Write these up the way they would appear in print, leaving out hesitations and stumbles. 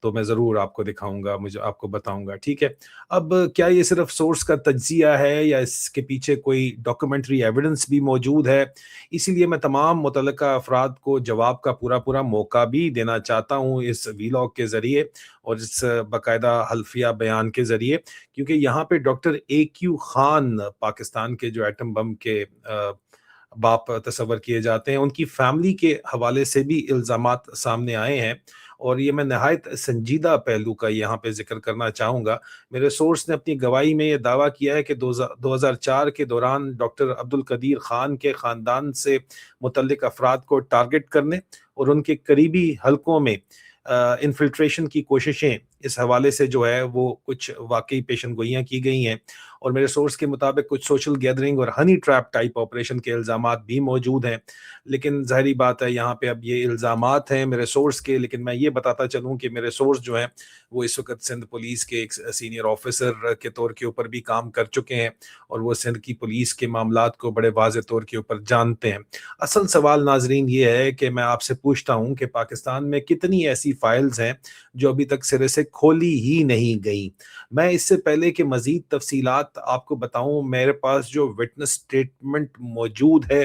تو میں ضرور آپ کو دکھاؤں گا، مجھے آپ کو بتاؤں گا، ٹھیک ہے؟ اب کیا یہ صرف سورس کا تجزیہ ہے یا اس کے پیچھے کوئی ڈاکومنٹری ایویڈنس بھی موجود ہے؟ اسی لیے میں تمام متعلقہ افراد کو جواب کا پورا پورا موقع بھی دینا چاہتا ہوں اس ویلاگ کے ذریعے اور اس باقاعدہ حلفیہ بیان کے ذریعے، کیونکہ یہاں پہ ڈاکٹر اے کیو خان، پاکستان کے جو ایٹم بم کے باپ تصور کیے جاتے ہیں، ان کی فیملی کے حوالے سے بھی الزامات سامنے آئے ہیں، اور یہ میں نہایت سنجیدہ پہلو کا یہاں پہ ذکر کرنا چاہوں گا۔ میرے سورس نے اپنی گواہی میں یہ دعویٰ کیا ہے کہ 2004 کے دوران ڈاکٹر عبد القدیر خان کے خاندان سے متعلق افراد کو ٹارگٹ کرنے اور ان کے قریبی حلقوں میں انفلٹریشن کی کوششیں، اس حوالے سے جو ہے وہ کچھ واقعی پیشن گوئیاں کی گئی ہیں، اور میرے سورس کے مطابق کچھ سوشل گیدرنگ اور ہنی ٹریپ ٹائپ آپریشن کے الزامات بھی موجود ہیں۔ لیکن ظاہری بات ہے یہاں پہ اب یہ الزامات ہیں میرے سورس کے، لیکن میں یہ بتاتا چلوں کہ میرے سورس جو ہیں وہ اس وقت سندھ پولیس کے ایک سینئر آفیسر کے طور کے اوپر بھی کام کر چکے ہیں، اور وہ سندھ کی پولیس کے معاملات کو بڑے واضح طور کے اوپر جانتے ہیں۔ اصل سوال ناظرین یہ ہے کہ میں آپ سے پوچھتا ہوں کہ پاکستان میں کتنی ایسی فائلز ہیں جو ابھی تک سرے سے کھولی ہی نہیں گئیں؟ میں اس سے پہلے کہ مزید تفصیلات آپ کو بتاؤں، میرے پاس جو وٹنس سٹیٹمنٹ موجود ہے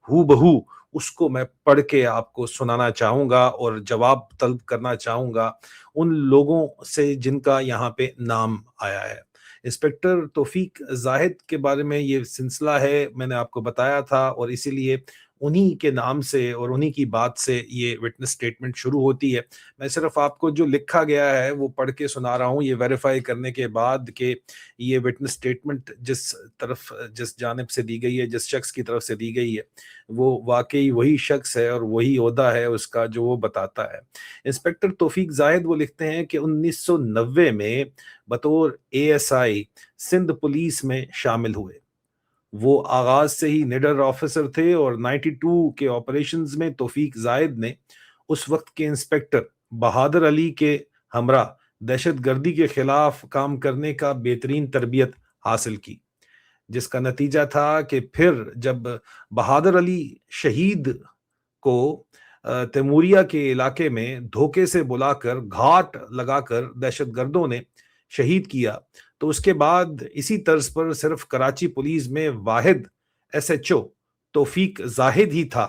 ہو بہو اس کو میں پڑھ کے آپ کو سنانا چاہوں گا اور جواب طلب کرنا چاہوں گا ان لوگوں سے جن کا یہاں پہ نام آیا ہے۔ انسپیکٹر توفیق زاہد کے بارے میں یہ سلسلہ ہے، میں نے آپ کو بتایا تھا، اور اسی لیے انہی کے نام سے اور انہی کی بات سے یہ وٹنس سٹیٹمنٹ شروع ہوتی ہے۔ میں صرف آپ کو جو لکھا گیا ہے وہ پڑھ کے سنا رہا ہوں، یہ ویریفائی کرنے کے بعد کہ یہ وٹنس سٹیٹمنٹ جس جانب سے دی گئی ہے، جس شخص کی طرف سے دی گئی ہے، وہ واقعی وہی شخص ہے اور وہی عہدہ ہے اس کا جو وہ بتاتا ہے۔ انسپیکٹر توفیق زاہد وہ لکھتے ہیں کہ 1990 میں بطور ASI سندھ پولیس میں شامل ہوئے۔ وہ آغاز سے ہی نڈر آفیسر تھے، اور 92 کے آپریشنز میں توفیق زاہد نے اس وقت کے انسپیکٹر بہادر علی کے ہمراہ دہشت گردی کے خلاف کام کرنے کا بہترین تربیت حاصل کی، جس کا نتیجہ تھا کہ پھر جب بہادر علی شہید کو تیموریہ کے علاقے میں دھوکے سے بلا کر گھاٹ لگا کر دہشت گردوں نے شہید کیا، تو اس کے بعد اسی طرز پر صرف کراچی پولیس میں واحد SHO توفیق زاہد ہی تھا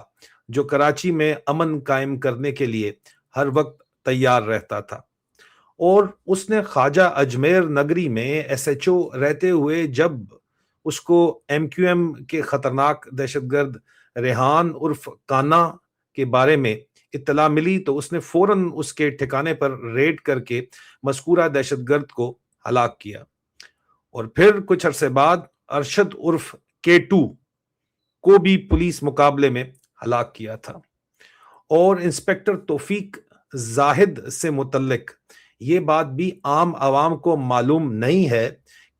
جو کراچی میں امن قائم کرنے کے لیے ہر وقت تیار رہتا تھا، اور اس نے خواجہ اجمیر نگری میں SHO رہتے ہوئے جب اس کو MQM کے خطرناک دہشت گرد ریحان عرف کانا کے بارے میں اطلاع ملی تو اس نے فوراً اس کے ٹھکانے پر ریڈ کر کے مذکورہ دہشت گرد کو ہلاک کیا، اور پھر کچھ عرصے بعد ارشد عرف K2 کو بھی پولیس مقابلے میں ہلاک کیا تھا۔ اور انسپیکٹر توفیق زاہد سے متعلق یہ بات بھی عام عوام کو معلوم نہیں ہے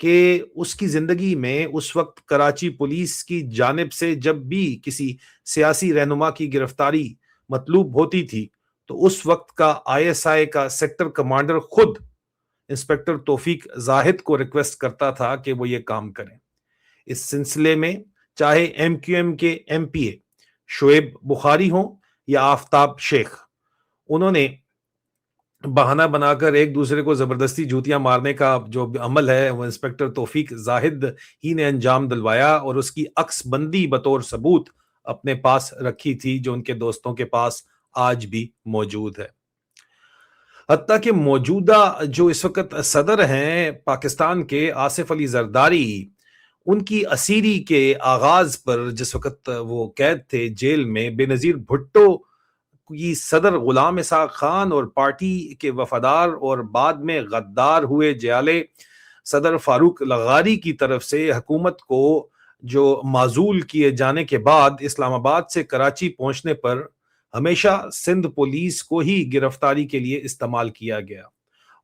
کہ اس کی زندگی میں اس وقت کراچی پولیس کی جانب سے جب بھی کسی سیاسی رہنما کی گرفتاری مطلوب ہوتی تھی تو اس وقت کا ISI کا سیکٹر کمانڈر خود انسپیکٹر توفیق زاہد کو ریکویسٹ کرتا تھا کہ وہ یہ کام کریں۔ اس سلسلے میں چاہے MQM کے MPA شعیب بخاری ہوں یا آفتاب شیخ، انہوں نے بہانہ بنا کر ایک دوسرے کو زبردستی جوتیاں مارنے کا جو عمل ہے وہ انسپیکٹر توفیق زاہد ہی نے انجام دلوایا، اور اس کی عکس بندی بطور ثبوت اپنے پاس رکھی تھی جو ان کے دوستوں کے پاس آج بھی موجود ہے۔ حتیٰ کہ موجودہ جو اس وقت صدر ہیں پاکستان کے آصف علی زرداری، ان کی اسیری کے آغاز پر جس وقت وہ قید تھے جیل میں، بے نظیر بھٹو کی صدر غلام اسحاق خان اور پارٹی کے وفادار اور بعد میں غدار ہوئے جیالے صدر فاروق لغاری کی طرف سے حکومت کو جو معزول کیے جانے کے بعد اسلام آباد سے کراچی پہنچنے پر ہمیشہ سندھ پولیس کو ہی گرفتاری کے لیے استعمال کیا گیا،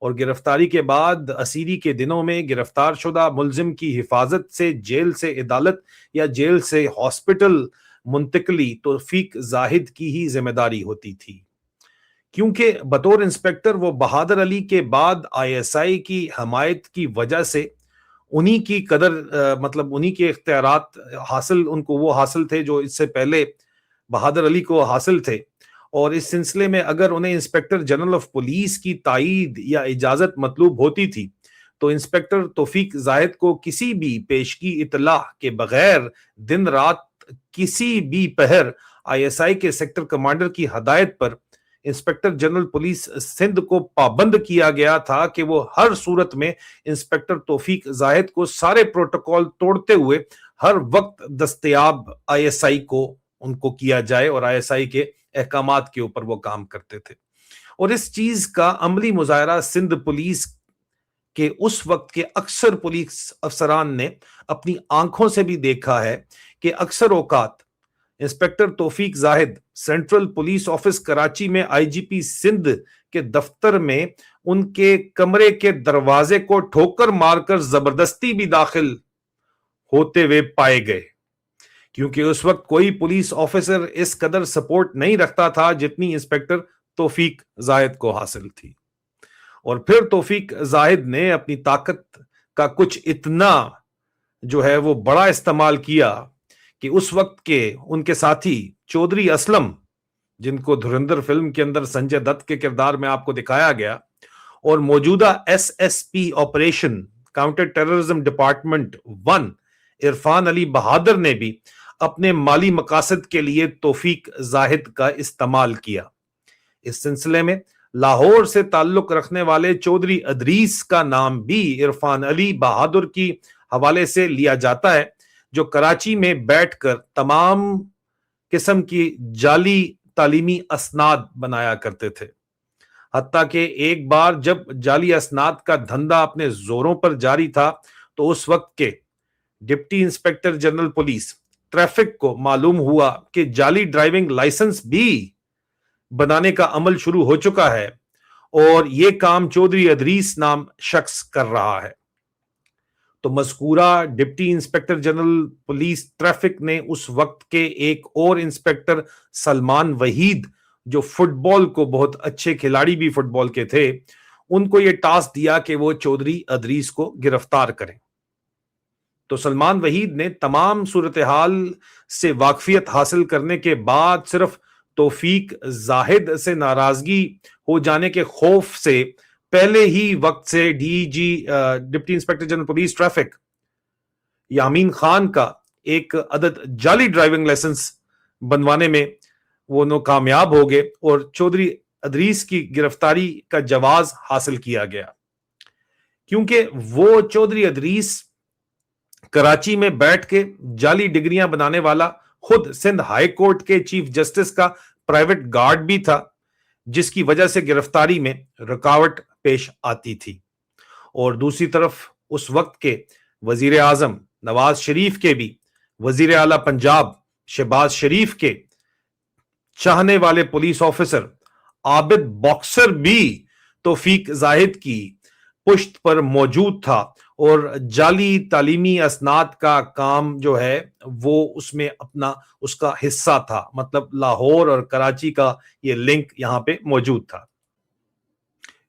اور گرفتاری کے بعد اسیری کے دنوں میں گرفتار شدہ ملزم کی حفاظت سے جیل سے عدالت یا جیل سے ہاسپٹل منتقلی توفیق زاہد کی ہی ذمہ داری ہوتی تھی، کیونکہ بطور انسپیکٹر وہ بہادر علی کے بعد ISI کی حمایت کی وجہ سے انہی کی قدر مطلب انہی کے اختیارات حاصل ان کو وہ حاصل تھے جو اس سے پہلے بہادر علی کو حاصل تھے، اور اس سلسلے میں اگر انہیں انسپیکٹر جنرل آف پولیس کی تائید یا اجازت مطلوب ہوتی تھی تو انسپیکٹر توفیق زاہد کو کسی بھی پیشگی اطلاع کے بغیر دن رات کسی بھی پہر آئی ایس آئی کے سیکٹر کمانڈر کی ہدایت پر انسپیکٹر جنرل پولیس سندھ کو پابند کیا گیا تھا کہ وہ ہر صورت میں انسپیکٹر توفیق زاہد کو سارے پروٹوکول توڑتے ہوئے ہر وقت دستیاب آئی ایس آئی کو ان کو کیا جائے، اور آئی ایس آئی کے احکامات کے اوپر وہ کام کرتے تھے۔ اور اس چیز کا عملی مظاہرہ سندھ پولیس کے اس وقت کے اکثر پولیس افسران نے اپنی آنکھوں سے بھی دیکھا ہے کہ اکثر اوقات انسپیکٹر توفیق زاہد سینٹرل پولیس آفس کراچی میں آئی جی پی سندھ کے دفتر میں ان کے کمرے کے دروازے کو ٹھوکر مار کر زبردستی بھی داخل ہوتے ہوئے پائے گئے، کیونکہ اس وقت کوئی پولیس آفیسر اس قدر سپورٹ نہیں رکھتا تھا جتنی انسپیکٹر توفیق زاہد کو حاصل تھی۔ اور پھر توفیق زاہد نے اپنی طاقت کا کچھ اتنا جو ہے وہ بڑا استعمال کیا کہ اس وقت کے ان کے ساتھی چودھری اسلم، جن کو دھرندر فلم کے اندر سنجے دت کے کردار میں آپ کو دکھایا گیا، اور موجودہ S S P operation counter terrorism department 1 Irfan Ali Bahadur نے بھی اپنے مالی مقاصد کے لیے توفیق زاہد کا استعمال کیا۔ اس سلسلے میں لاہور سے تعلق رکھنے والے چودھری ادریس کا نام بھی عرفان علی بہادر کی حوالے سے لیا جاتا ہے، جو کراچی میں بیٹھ کر تمام قسم کی جعلی تعلیمی اسناد بنایا کرتے تھے۔ حتیٰ کہ ایک بار جب جعلی اسناد کا دھندا اپنے زوروں پر جاری تھا تو اس وقت کے deputy inspector general police traffic کو معلوم ہوا کہ جعلی ڈرائیونگ لائسنس بھی بنانے کا عمل شروع ہو چکا ہے، اور یہ کام چودھری ادریس نام شخص کر رہا ہے۔ تو مذکورہ deputy inspector general police traffic نے اس وقت کے ایک اور انسپیکٹر سلمان وحید، جو فٹ بال کو بہت اچھے کھلاڑی بھی فٹ بال کے تھے، ان کو یہ ٹاسک دیا کہ وہ چودھری ادریس کو گرفتار کریں۔ تو سلمان وحید نے تمام صورتحال سے واقفیت حاصل کرنے کے بعد صرف توفیق زاہد سے ناراضگی ہو جانے کے خوف سے پہلے ہی وقت سے deputy inspector general police traffic Yamin Khan کا ایک عدد جعلی ڈرائیونگ لائسنس بنوانے میں وہ ناکامیاب ہو گئے، اور چودھری ادریس کی گرفتاری کا جواز حاصل کیا گیا، کیونکہ وہ چودھری ادریس کراچی میں بیٹھ کے جعلی ڈگریاں بنانے والا خود سندھ ہائی کورٹ کے چیف جسٹس کا پرائیویٹ گارڈ بھی تھا، جس کی وجہ سے گرفتاری میں رکاوٹ پیش آتی تھی۔ اور دوسری طرف اس وقت کے وزیر اعظم نواز شریف کے بھی وزیر اعلیٰ پنجاب شہباز شریف کے چاہنے والے پولیس آفیسر عابد باکسر بھی توفیق زاہد کی پشت پر موجود تھا، اور جعلی تعلیمی اسناد کا کام جو ہے وہ اس میں اپنا اس کا حصہ تھا، مطلب لاہور اور کراچی کا یہ لنک یہاں پہ موجود تھا۔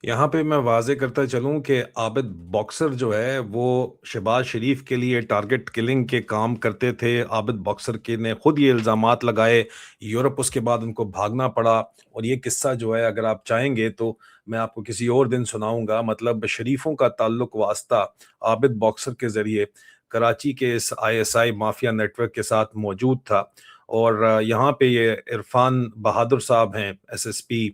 یہاں پہ میں واضح کرتا چلوں کہ عابد باکسر جو ہے وہ شہباز شریف کے لیے ٹارگٹ کلنگ کے کام کرتے تھے۔ عابد باکسر کے نے خود یہ الزامات لگائے یورپ، اس کے بعد ان کو بھاگنا پڑا، اور یہ قصہ جو ہے اگر آپ چاہیں گے تو میں آپ کو کسی اور دن سناؤں گا۔ مطلب شریفوں کا تعلق واسطہ عابد باکسر کے ذریعے کراچی کے اس I S I mafia network کے ساتھ موجود تھا، اور یہاں پہ یہ عرفان بہادر صاحب ہیں ایس ایس پی،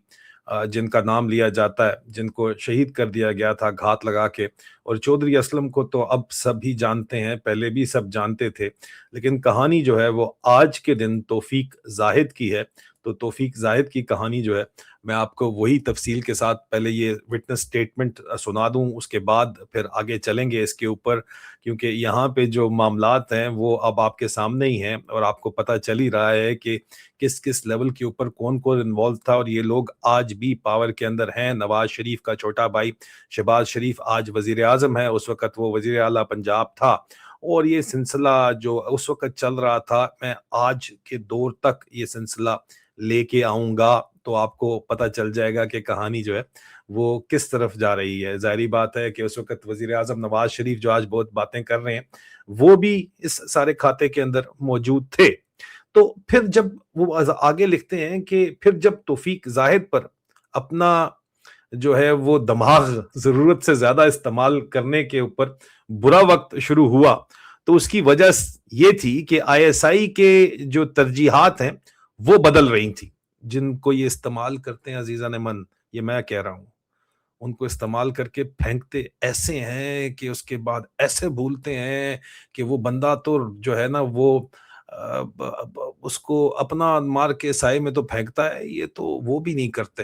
جن کا نام لیا جاتا ہے، جن کو شہید کر دیا گیا تھا گھات لگا کے، اور چودھری اسلم کو تو اب سب ہی جانتے ہیں، پہلے بھی سب جانتے تھے، لیکن کہانی جو ہے وہ آج کے دن توفیق زاہد کی ہے۔ تو توفیق زاہد کی کہانی جو ہے میں آپ کو وہی تفصیل کے ساتھ پہلے یہ وٹنس سٹیٹمنٹ سنا دوں، اس کے بعد پھر آگے چلیں گے اس کے اوپر، کیونکہ یہاں پہ جو معاملات ہیں وہ اب آپ کے سامنے ہی ہیں، اور آپ کو پتہ چل ہی رہا ہے کہ کس کس لیول کے اوپر کون کون انوالو تھا، اور یہ لوگ آج بھی پاور کے اندر ہیں۔ نواز شریف کا چھوٹا بھائی شہباز شریف آج وزیر اعظم ہے، اس وقت وہ وزیر اعلیٰ پنجاب تھا، اور یہ سلسلہ جو اس وقت چل رہا تھا میں آج کے دور تک یہ سلسلہ لے کے آؤں گا، تو آپ کو پتہ چل جائے گا کہ کہانی جو ہے وہ کس طرف جا رہی ہے۔ ظاہری بات ہے کہ اس وقت وزیر اعظم نواز شریف جو آج بہت باتیں کر رہے ہیں وہ بھی اس سارے کھاتے کے اندر موجود تھے۔ تو پھر جب وہ آگے لکھتے ہیں کہ پھر جب توفیق زاہد پر اپنا جو ہے وہ دماغ ضرورت سے زیادہ استعمال کرنے کے اوپر برا وقت شروع ہوا تو اس کی وجہ یہ تھی کہ آئی ایس آئی کے جو ترجیحات ہیں وہ بدل رہی تھی. جن کو یہ استعمال کرتے ہیں عزیزان من، یہ میں کہہ رہا ہوں، ان کو استعمال کر کے پھینکتے ایسے ہیں کہ اس کے بعد ایسے بھولتے ہیں کہ وہ بندہ تو جو ہے نا وہ اس کو اپنا مار کے سائے میں تو پھینکتا ہے، یہ تو وہ بھی نہیں کرتے.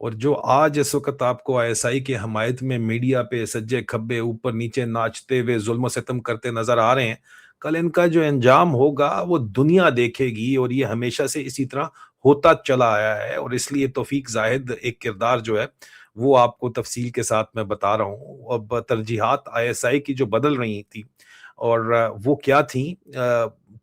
اور جو آج اس وقت آپ کو آئی ایس آئی کی حمایت میں میڈیا پہ سجے کھبے اوپر نیچے ناچتے ہوئے ظلم و ستم کرتے نظر آ رہے ہیں، کل ان کا جو انجام ہوگا وہ دنیا دیکھے گی. اور یہ ہمیشہ سے اسی طرح ہوتا چلا آیا ہے. اور اس لیے توفیق زاہد ایک کردار جو ہے وہ آپ کو تفصیل کے ساتھ میں بتا رہا ہوں. اب ترجیحات آئی ایس آئی کی جو بدل رہی تھی اور وہ کیا تھیں،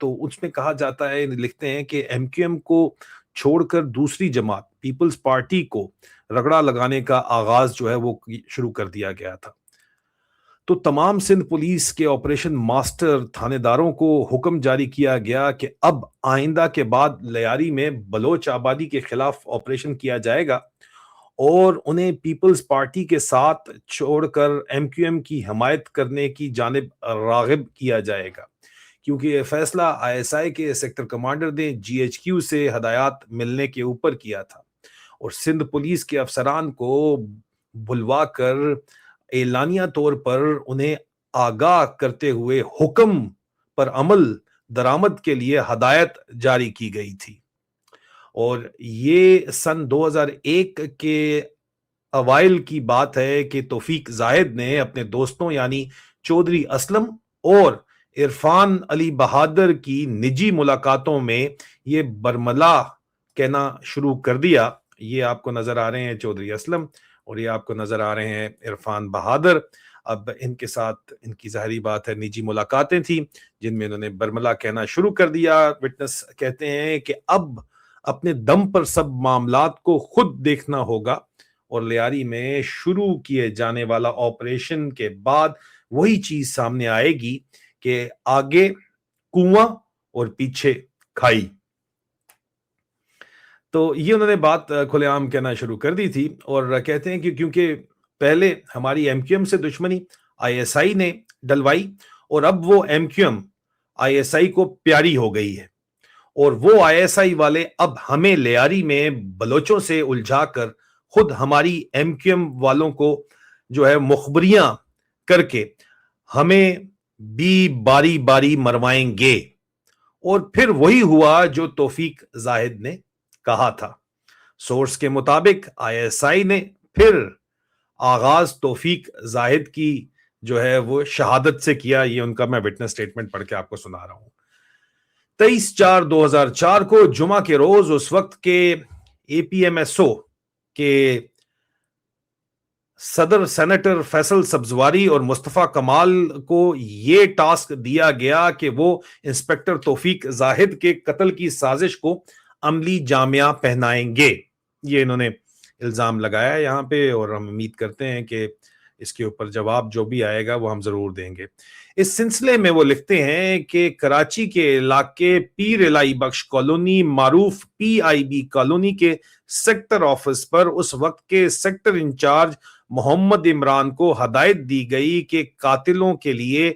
تو اس میں کہا جاتا ہے، لکھتے ہیں کہ ایم کیو ایم کو چھوڑ کر دوسری جماعت پیپلز پارٹی کو رگڑا لگانے کا آغاز جو ہے وہ شروع کر دیا گیا تھا. تو تمام سندھ پولیس کے آپریشن ماسٹر تھانے داروں کو حکم جاری کیا گیا کہ اب آئندہ کے بعد لیاری میں بلوچ آبادی کے خلاف آپریشن کیا جائے گا اور انہیں پیپلز پارٹی کے ساتھ چھوڑ کر ایم کیو ایم کی حمایت کرنے کی جانب راغب کیا جائے گا، کیونکہ یہ فیصلہ آئی ایس آئی کے سیکٹر کمانڈر نے جی ایچ کیو سے ہدایات ملنے کے اوپر کیا تھا اور سندھ پولیس کے افسران کو بلوا کر اعلانیہ طور پر انہیں آگاہ کرتے ہوئے حکم پر عمل درآمد کے لیے ہدایت جاری کی گئی تھی. اور یہ سن 2001 کے اوائل کی بات ہے کہ توفیق زاہد نے اپنے دوستوں یعنی چودھری اسلم اور عرفان علی بہادر کی نجی ملاقاتوں میں یہ برملا کہنا شروع کر دیا. یہ آپ کو نظر آ رہے ہیں چودھری اسلم اور یہ آپ کو نظر آ رہے ہیں عرفان بہادر. اب ان کے ساتھ ان کی ظاہری بات ہے نجی ملاقاتیں تھیں جن میں انہوں نے برملا کہنا شروع کر دیا. وٹنس کہتے ہیں کہ اب اپنے دم پر سب معاملات کو خود دیکھنا ہوگا اور لیاری میں شروع کیے جانے والا آپریشن کے بعد وہی چیز سامنے آئے گی کہ آگے کنواں اور پیچھے کھائی. تو یہ انہوں نے بات کھلے عام کہنا شروع کر دی تھی اور کہتے ہیں کہ کیونکہ پہلے ہماری ایم کیو ایم سے دشمنی آئی ایس آئی نے ڈلوائی اور اب وہ M Q M I S I کو پیاری ہو گئی ہے اور وہ آئی ایس آئی والے اب ہمیں لیاری میں بلوچوں سے الجھا کر خود ہماری ایم کیو ایم والوں کو جو ہے مخبریاں کر کے ہمیں بھی باری باری مروائیں گے. اور پھر وہی ہوا جو توفیق زاہد نے کہا تھا. سورس کے مطابق آئی ایس آئی نے پھر آغاز توفیق زاہد کی جو ہے وہ شہادت سے کیا. یہ ان کا میں وٹنس سٹیٹمنٹ پڑھ کے آپ کو سنا رہا ہوں. 23/4/2004 کو جمعہ کے روز اس وقت کے اے پی ایم ایس او کے صدر سینیٹر فیصل سبزواری اور مصطفیٰ کمال کو یہ ٹاسک دیا گیا کہ وہ انسپیکٹر توفیق زاہد کے قتل کی سازش کو عملی جامعہ پہنائیں گے. یہ انہوں نے الزام لگایا یہاں پہ اور ہم امید کرتے ہیں کہ اس کے اوپر جواب جو بھی آئے گا وہ ہم ضرور دیں گے. اس سلسلے میں وہ لکھتے ہیں کہ کراچی کے علاقے پیر الہی بخش کالونی معروف پی آئی بی کالونی کے سیکٹر آفس پر اس وقت کے سیکٹر انچارج محمد عمران کو ہدایت دی گئی کہ قاتلوں کے لیے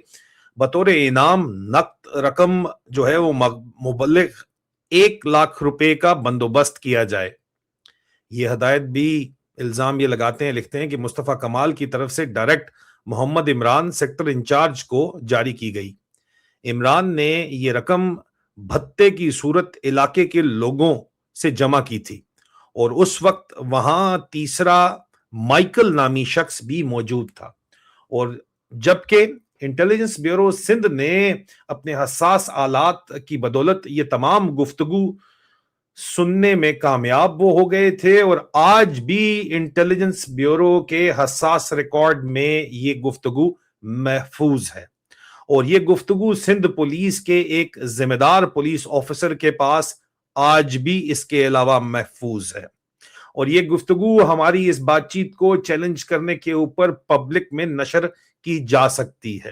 بطور انعام نقد رقم جو ہے وہ مبلغ 1 لاکھ روپے کا بندوبست کیا جائے. یہ ہدایت بھی الزام یہ لگاتے ہیں، لکھتے ہیں کہ مصطفیٰ کمال کی طرف سے ڈائریکٹ محمد عمران سیکٹر انچارج کو جاری کی گئی. عمران نے یہ رقم بھتے کی صورت علاقے کے لوگوں سے جمع کی تھی اور اس وقت وہاں تیسرا مائیکل نامی شخص بھی موجود تھا. اور جبکہ انٹیلیجنس بیورو سندھ نے اپنے حساس آلات کی بدولت یہ تمام گفتگو سننے میں کامیاب وہ ہو گئے تھے اور آج بھی انٹیلیجنس بیورو کے حساس ریکارڈ میں یہ گفتگو محفوظ ہے اور یہ گفتگو سندھ پولیس کے ایک ذمہ دار پولیس آفیسر کے پاس آج بھی اس کے علاوہ محفوظ ہے. اور یہ گفتگو ہماری اس بات چیت کو چیلنج کرنے کے اوپر پبلک میں نشر کی جا سکتی ہے.